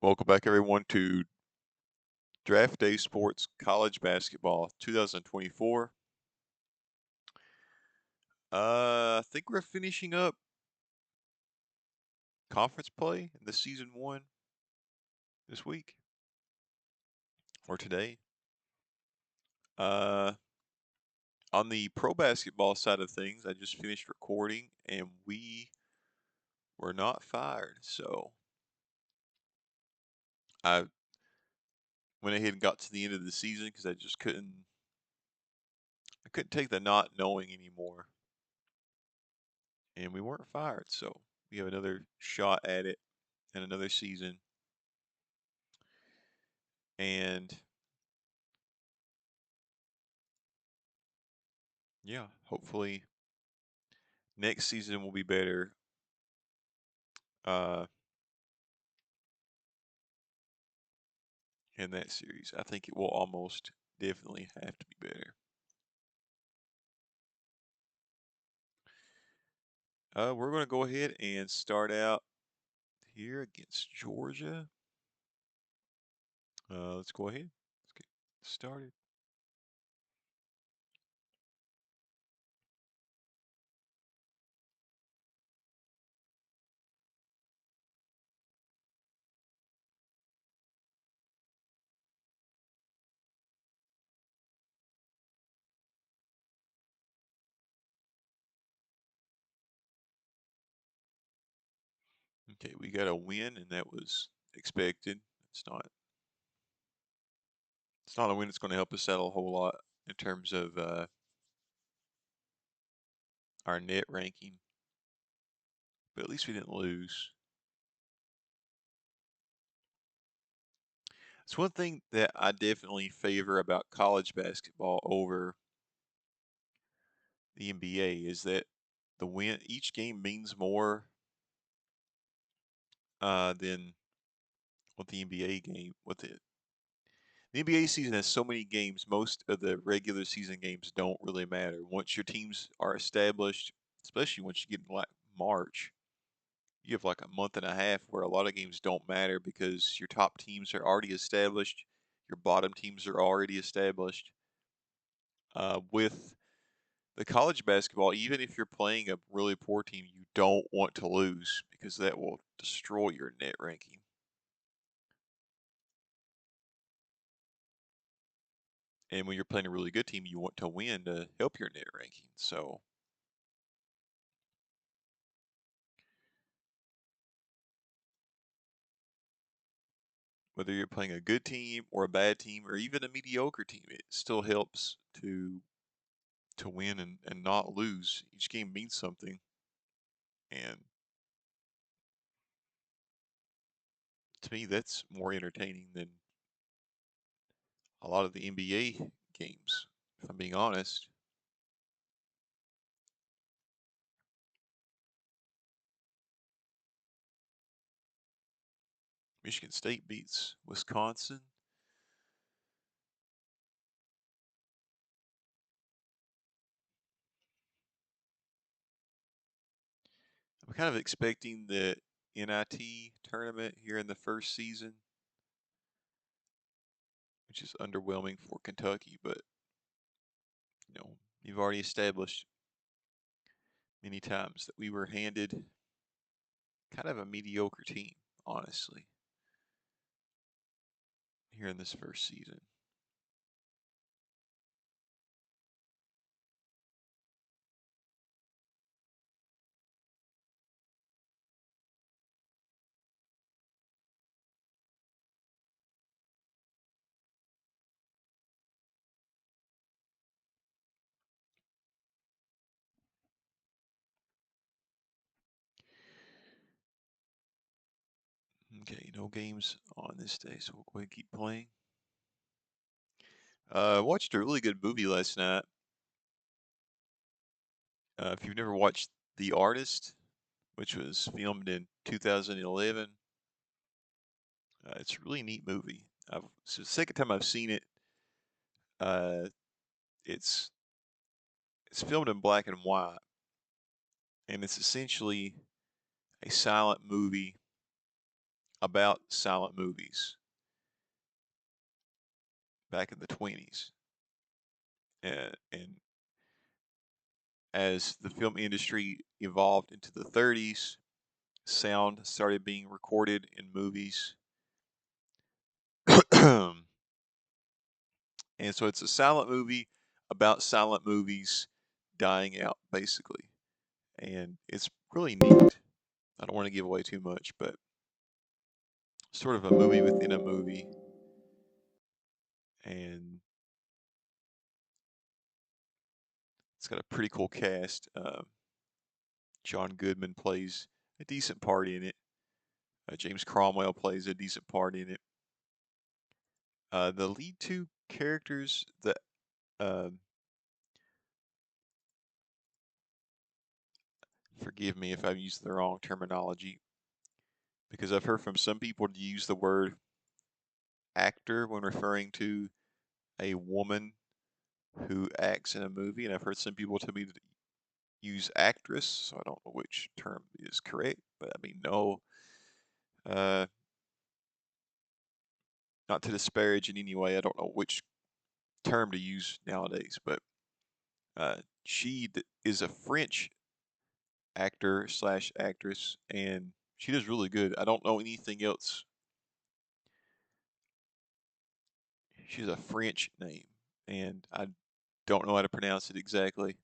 Welcome back, everyone, to Draft Day Sports College Basketball 2024. I think we're finishing up conference play in the season one this week or today. Uh, on the pro basketball side of things, I just finished recording and we were not fired. So I went ahead and got to the end of the season because I couldn't take the not knowing anymore. And we weren't fired. So we have another shot at it and another season. And yeah, hopefully next season will be better. Uh, in that series, I think it will almost definitely have to be better. We're going to go ahead and start out here against Georgia. Let's go ahead. Let's get started. Okay, we got a win, and that was expected. It's not. It's not a win that's going to help us out a whole lot in terms of our net ranking, but at least we didn't lose. It's one thing that I definitely favor about college basketball over the NBA is that each game means more than what the NBA game. The NBA season has so many games. Most of the regular season games don't really matter. Once your teams are established, especially once you get in like March, you have like a month and a half where a lot of games don't matter because your top teams are already established, your bottom teams are already established. With the college basketball, even if you're playing a really poor team, you don't want to lose because that will destroy your net ranking. And when you're playing a really good team, you want to win to help your net ranking. So whether you're playing a good team or a bad team or even a mediocre team, it still helps to win and not lose. Each game means something. And to me, that's more entertaining than a lot of the NBA games, if I'm being honest. Michigan State beats Wisconsin. I'm kind of expecting the NIT tournament here in the first season, which is underwhelming for Kentucky, but you've already established many times that we were handed kind of a mediocre team, honestly, here in this first season. Okay, no games on this day, so we'll go ahead and keep playing. Watched a really good movie last night. If you've never watched The Artist, which was filmed in 2011, it's a really neat movie. It's the second time I've seen it. Uh, it's it's filmed in black and white, and it's essentially a silent movie about silent movies back in the 20s. And as the film industry evolved into the 30s, sound started being recorded in movies. And so it's a silent movie about silent movies dying out, basically. And it's really neat. I don't want to give away too much, but sort of a movie within a movie. And it's got a pretty cool cast. John Goodman plays a decent part in it. James Cromwell plays a decent part in it. The lead two characters, uh, forgive me if I've used the wrong terminology, because I've heard from some people to use the word actor when referring to a woman who acts in a movie, and I've heard some people tell me to use actress, so I don't know which term is correct, but I mean, no, uh, not to disparage in any way, I don't know which term to use nowadays, but she is a French actor slash actress, and she does really good. I don't know anything else. She's a French name, and I don't know how to pronounce it exactly,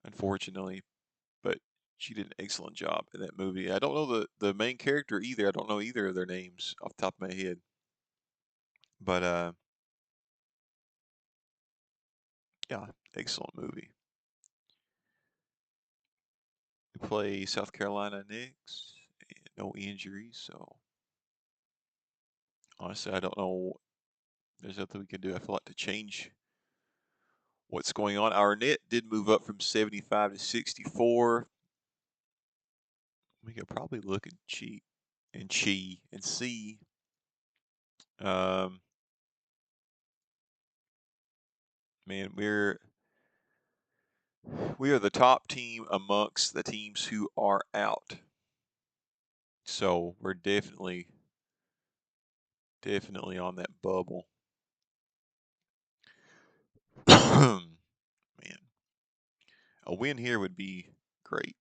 unfortunately, but she did an excellent job in that movie. I don't know the main character either. I don't know either of their names off the top of my head, but yeah, excellent movie. We play South Carolina next, and no injuries, so honestly, I don't know. There's nothing we can do. I feel like to change what's going on. Our net did move up from 75 to 64. We could probably look and cheat and see. Um, Man, we are the top team amongst the teams who are out. So we're definitely on that bubble. Man, a win here would be great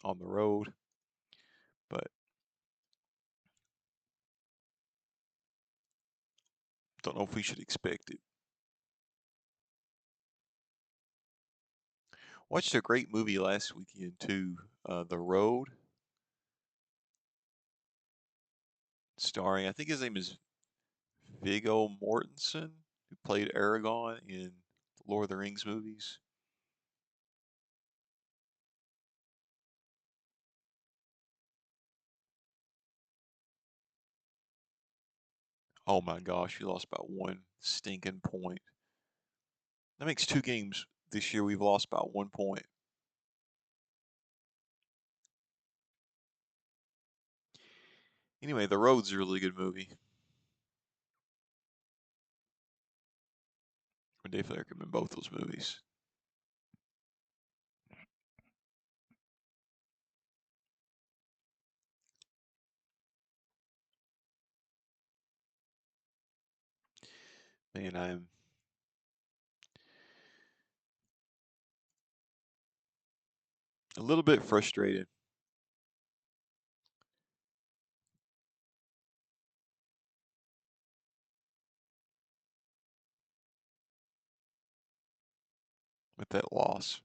on the road, but don't know if we should expect it. Watched a great movie last weekend too, The Road, starring, I think his name is Viggo Mortensen, who played Aragorn in Lord of the Rings movies. Oh my gosh, we lost by one stinking point. That makes 2 games this year we've lost by 1 point. Anyway, The Road's a really good movie. I definitely recommend both those movies. Man, I'm a little bit frustrated. With that loss.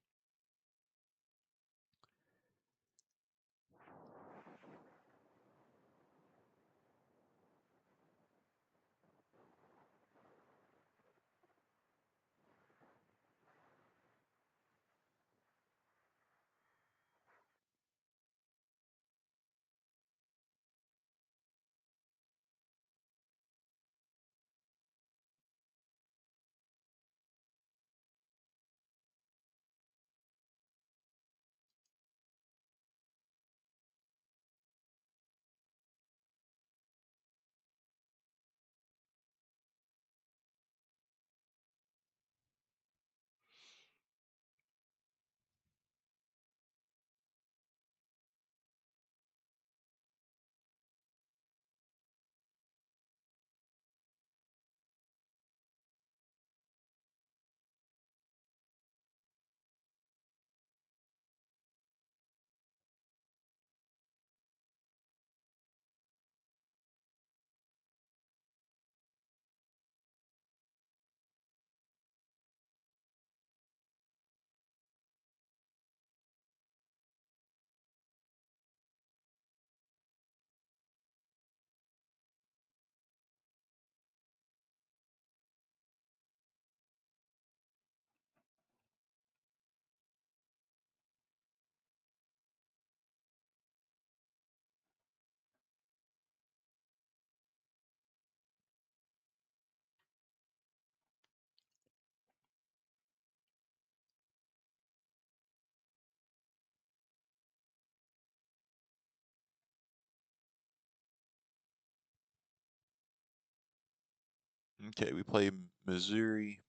Okay, we play Missouri.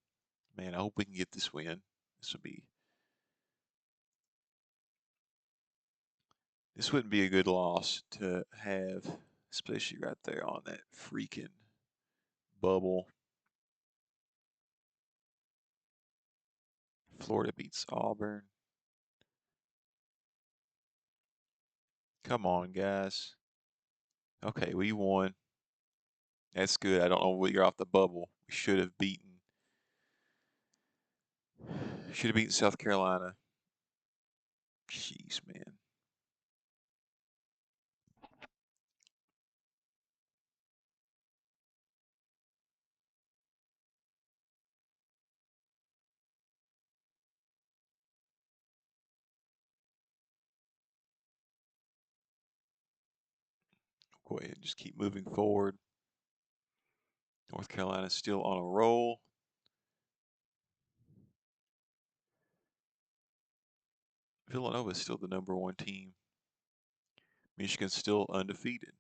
Man, I hope we can get this win. This wouldn't be a good loss to have, especially right there on that freaking bubble. Florida beats Auburn. Come on, guys. Okay, we won. That's good. I don't know what you're off the bubble. We should have beaten South Carolina. Jeez, man. Go ahead and just keep moving forward. North Carolina's still on a roll. Villanova's still the #1 team. Michigan's still undefeated.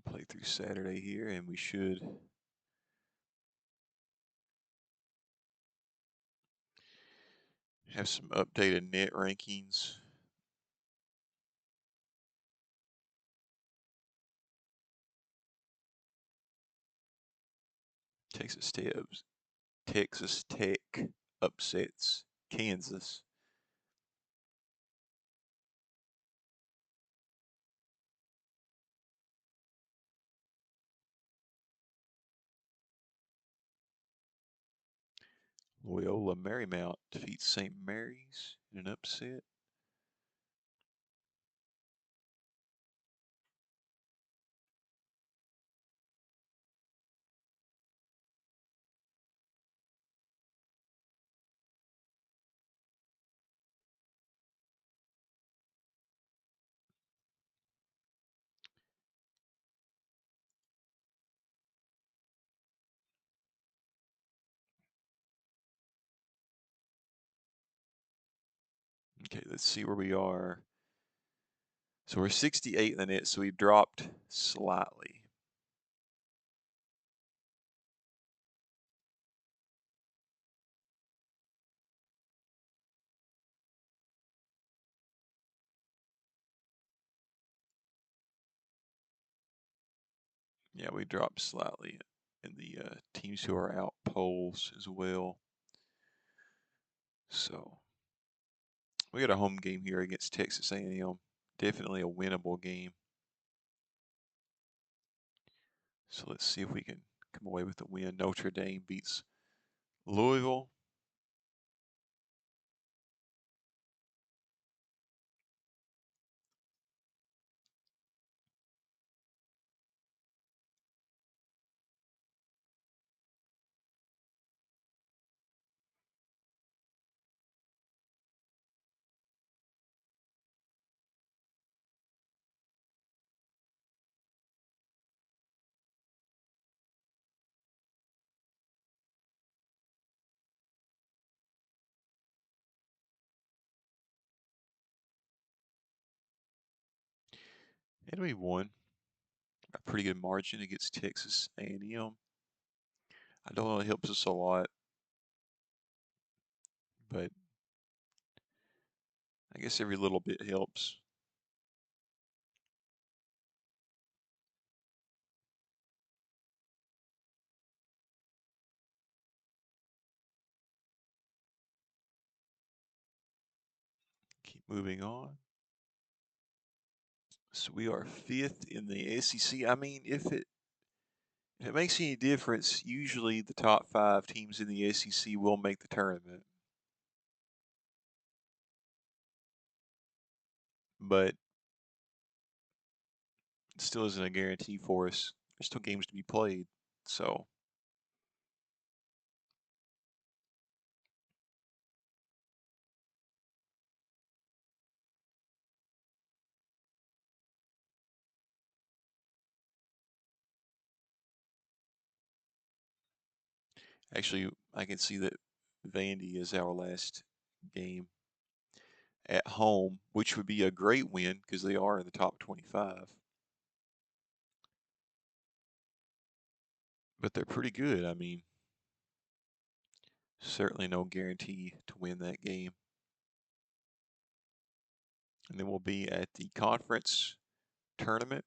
We'll play through Saturday here, and we should have some updated net rankings. Texas Tech upsets Kansas. Loyola Marymount defeats St. Mary's in an upset. Okay, let's see where we are. So we're 68 in the net, so we dropped slightly. Yeah, we dropped slightly in the teams who are out polls as well. So we got a home game here against Texas A&M. Definitely a winnable game. So let's see if we can come away with the win. Notre Dame beats Louisville. And we won a pretty good margin against Texas A&M. I don't know it helps us a lot, but I guess every little bit helps. Moving on. So we are 5th in the SEC. I mean, if it makes any difference, usually the top 5 teams in the SEC will make the tournament. But it still isn't a guarantee for us. There's still games to be played. So actually, I can see that Vandy is our last game at home, which would be a great win because they are in the top 25. But they're pretty good. I mean, certainly no guarantee to win that game. And then we'll be at the conference tournament.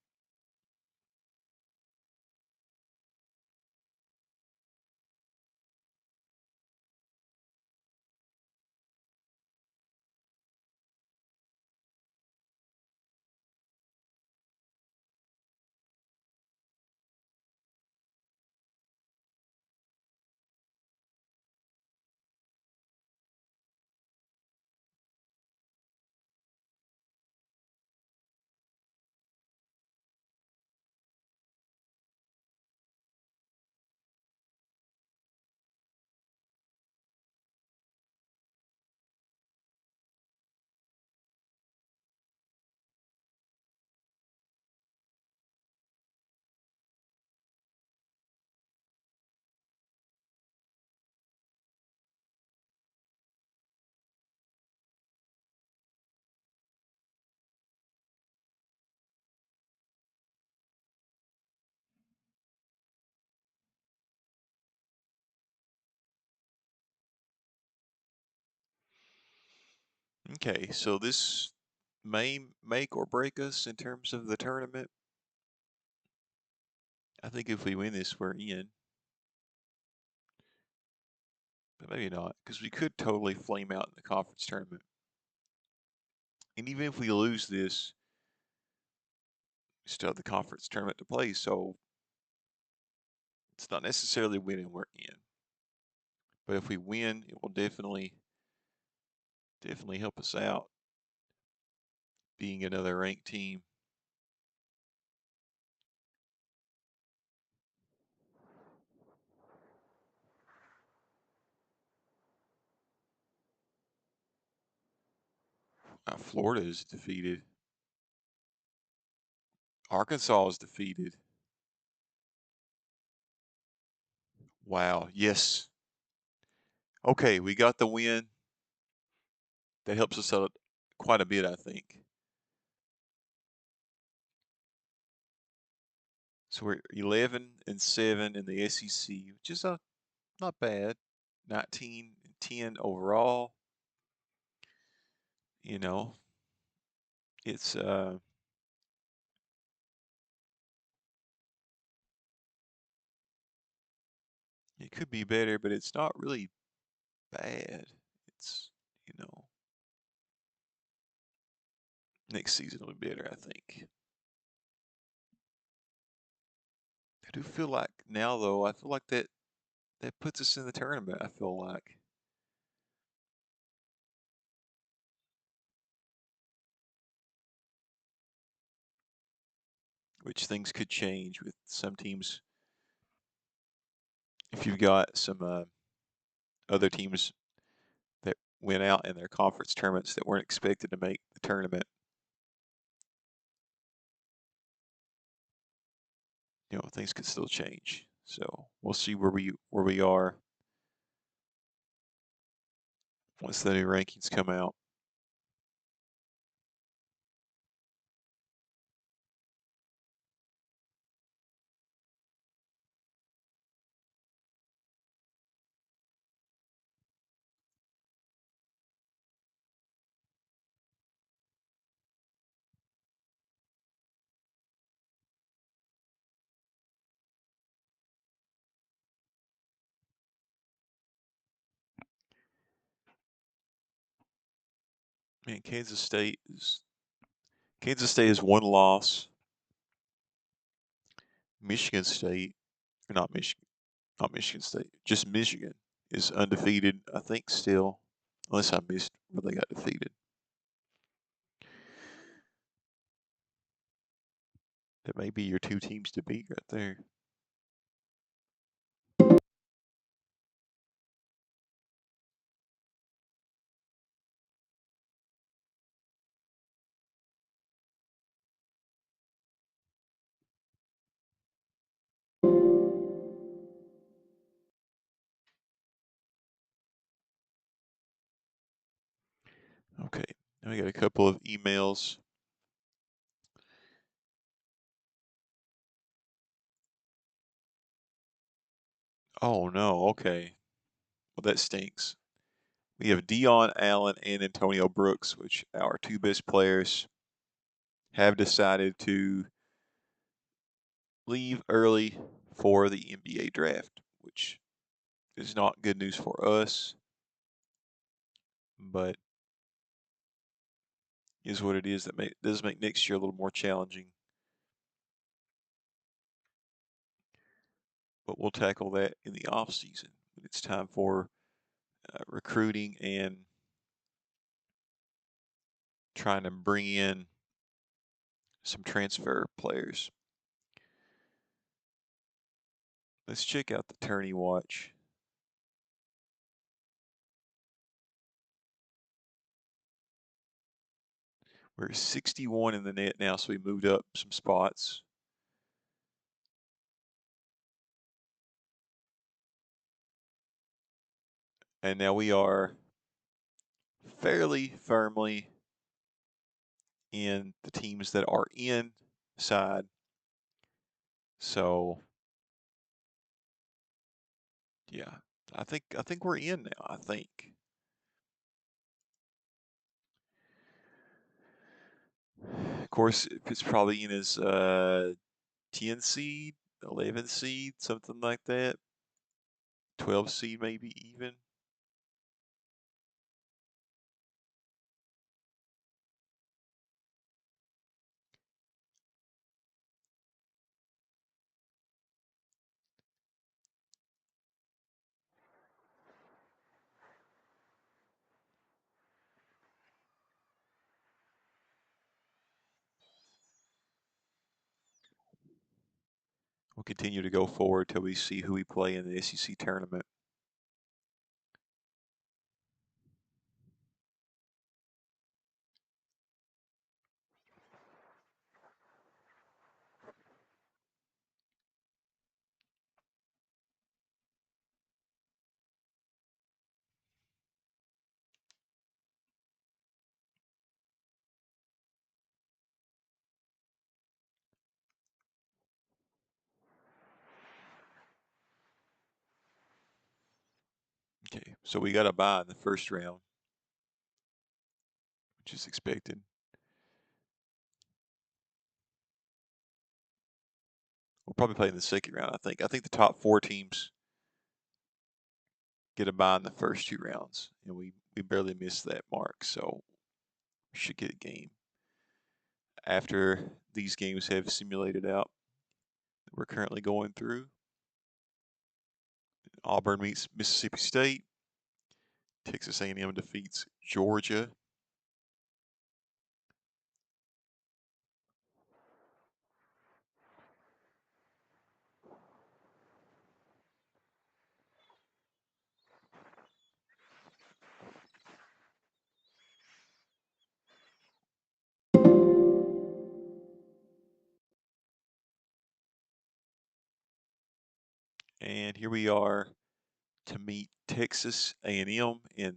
Okay, so this may make or break us in terms of the tournament. I think if we win this, we're in. But maybe not, because we could totally flame out in the conference tournament. And even if we lose this, we still have the conference tournament to play, so it's not necessarily winning we're in. But if we win, it will definitely help us out being another ranked team. Florida is defeated. Arkansas is defeated. Wow. Yes. Okay, we got the win. That helps us out quite a bit, I think. So we're 11-7 in the SEC, which is not bad. 19-10 overall. You know, it's it could be better, but it's not really bad. It's next season will be better, I think. I do feel like now though, I feel like that puts us in the tournament, I feel like. Which things could change with some teams. If you've got some other teams that went out in their conference tournaments that weren't expected to make the tournament, things could still change. So we'll see where we are once the new rankings come out. Man, Kansas State has one loss. Michigan State, not Michigan State, just Michigan is undefeated, I think still, unless I missed where they got defeated. That may be your two teams to beat right there. Okay, now we got a couple of emails. Oh no, okay. Well, that stinks. We have Dion Allen and Antonio Brooks, which our two best players have decided to leave early for the NBA draft, which is not good news for us, but is what it is. That does make next year a little more challenging. But we'll tackle that in the off season when it's time for recruiting and trying to bring in some transfer players. Let's check out the tourney watch. We're 61 in the net now, so we moved up some spots. And now we are fairly firmly in the teams that are inside. So yeah, I think we're in now. I think. Of course, it's probably in as 10 seed, 11 seed, something like that. 12 seed, maybe even. We'll continue to go forward till we see who we play in the SEC tournament. Okay, so we got a bye in the first round, which is expected. We'll probably play in the second round, I think. I think the top 4 teams get a bye in the first 2 rounds, and we barely missed that mark, so we should get a game. After these games have simulated out that we're currently going through, Auburn meets Mississippi State. Texas A&M defeats Georgia. And here we are to meet Texas A&M in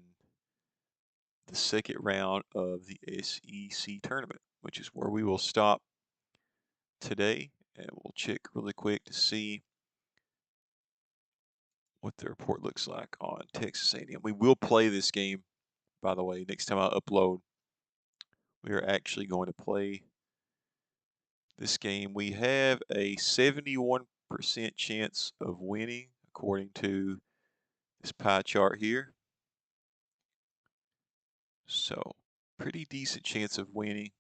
the second round of the SEC tournament, which is where we will stop today. And we'll check really quick to see what the report looks like on Texas A&M. We will play this game, by the way, next time I upload. We are actually going to play this game. We have a 71% chance of winning, according to this pie chart here. So pretty decent chance of winning.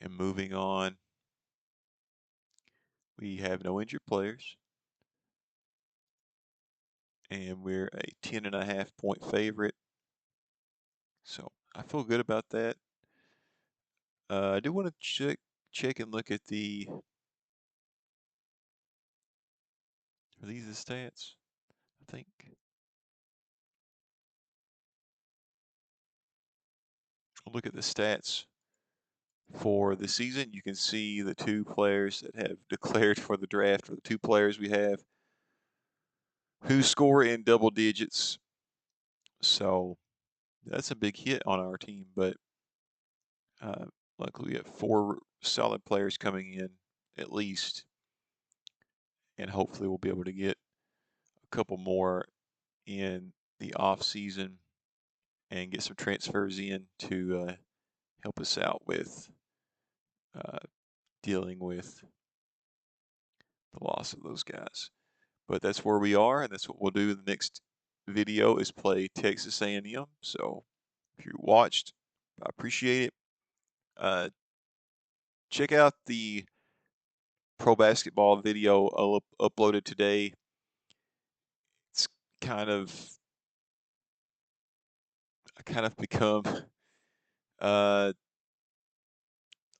And moving on, we have no injured players. And we're a 10.5 point favorite. So I feel good about that. I do want to check and look at are these the stats? I think. I'll look at the stats for the season. You can see the two players that have declared for the draft, or the two players we have who score in double digits. So that's a big hit on our team, but luckily we have 4 solid players coming in at least, and hopefully we'll be able to get a couple more in the off season and get some transfers in to help us out with uh, dealing with the loss of those guys. But that's where we are, and that's what we'll do in the next video is play Texas A&M. So if you watched, I appreciate it. Check out the pro basketball video uploaded today. It's kind of become uh,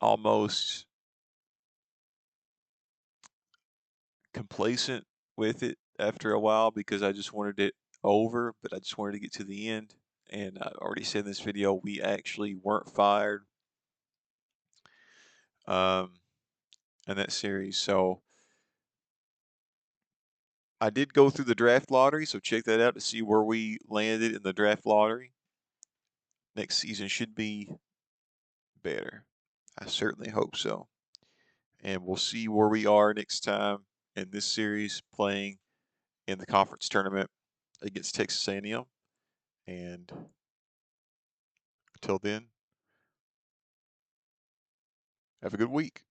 almost complacent with it after a while because I just wanted it over, but I just wanted to get to the end. And I already said in this video, we actually weren't fired in that series. So I did go through the draft lottery, so check that out to see where we landed in the draft lottery. Next season should be better. I certainly hope so. And we'll see where we are next time in this series playing in the conference tournament against Texas A&M. And until then, have a good week.